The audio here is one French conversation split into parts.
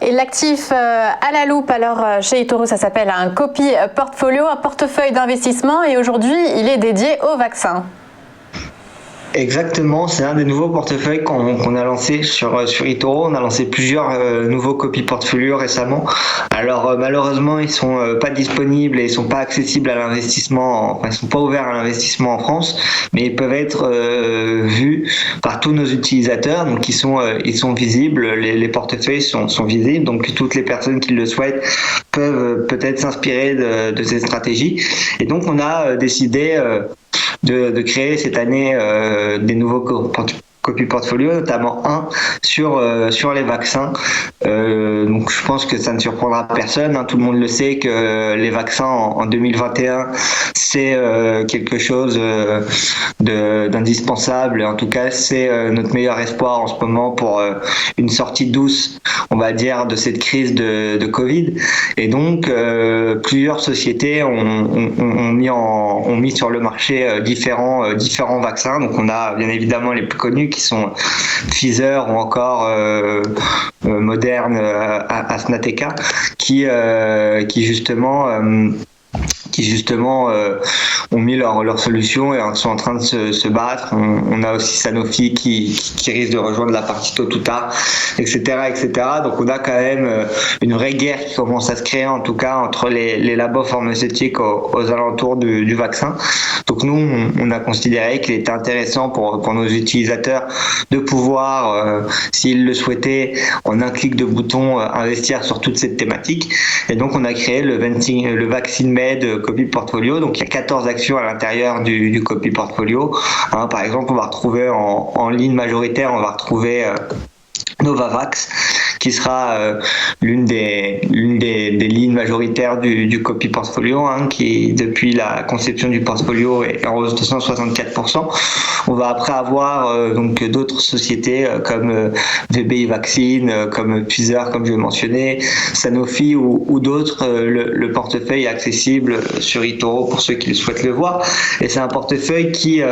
Et l'actif à la loupe, alors chez eToro, ça s'appelle un copy portfolio, un portefeuille d'investissement, et aujourd'hui, il est dédié au vaccin. Exactement, c'est un des nouveaux portefeuilles qu'on a lancé sur eToro. On a lancé plusieurs nouveaux copy portfolio récemment. Alors malheureusement, ils sont pas disponibles et ils sont pas accessibles à l'investissement, enfin ils sont pas ouverts à l'investissement en France, mais ils peuvent être vus par tous nos utilisateurs. Donc ils sont visibles, les portefeuilles sont visibles. Donc toutes les personnes qui le souhaitent peuvent peut-être s'inspirer de ces stratégies. Et donc on a décidé de créer cette année des nouveaux copy portfolio, notamment un sur les vaccins. Donc je pense que ça ne surprendra personne, hein. Tout le monde le sait que les vaccins en 2021 c'est quelque chose d'indispensable. En tout cas, c'est notre meilleur espoir en ce moment pour une sortie douce, on va dire, de cette crise de Covid. Et donc plusieurs sociétés ont mis sur le marché différents vaccins. Donc on a bien évidemment les plus connus qui sont Pfizer ou encore Moderne, AstraZeneca, qui justement ont mis leur solution et sont en train de se battre. On a aussi Sanofi qui risque de rejoindre la partie tôt ou tard, etc., etc. Donc on a quand même une vraie guerre qui commence à se créer, en tout cas entre les labos pharmaceutiques aux alentours du vaccin. Donc nous, on a considéré qu'il était intéressant pour nos utilisateurs de pouvoir, s'ils le souhaitaient, en un clic de bouton, investir sur toute cette thématique. Et donc on a créé le VaccineMed Copy Portfolio. Donc il y a 14 actions à l'intérieur du Copy Portfolio. Hein, par exemple, on va retrouver en ligne majoritaire, on va retrouver Novavax, qui sera l'une des lignes majoritaires du copy portfolio, hein, qui depuis la conception du portfolio est en hausse de 164%. On va après avoir donc d'autres sociétés comme VBI Vaccine, comme Pfizer, comme je l'ai mentionné, Sanofi ou d'autres. Le portefeuille est accessible sur eToro pour ceux qui souhaitent le voir. Et c'est un portefeuille qui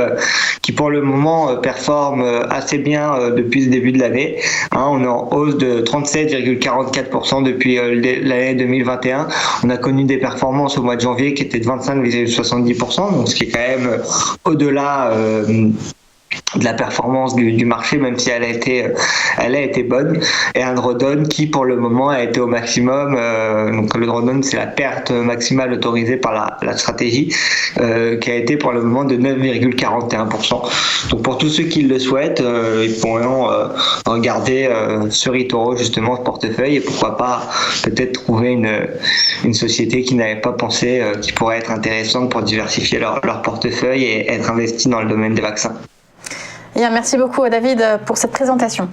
pour le moment performe assez bien depuis le début de l'année. Hein, on est en hausse de 37,44% depuis l'année 2021. On a connu des performances au mois de janvier qui étaient de 25,70%, donc ce qui est quand même au-delà de la performance du marché, même si elle a été bonne, et un drawdown qui pour le moment a été au maximum. Donc le drawdown, c'est la perte maximale autorisée par la stratégie, qui a été pour le moment de 9,41%. Donc pour tous ceux qui le souhaitent, ils pourront regarder sur eToro justement ce portefeuille, et pourquoi pas peut-être trouver une société qui n'avait pas pensé qui pourrait être intéressante pour diversifier leur portefeuille et être investi dans le domaine des vaccins. Bien, merci beaucoup David pour cette présentation.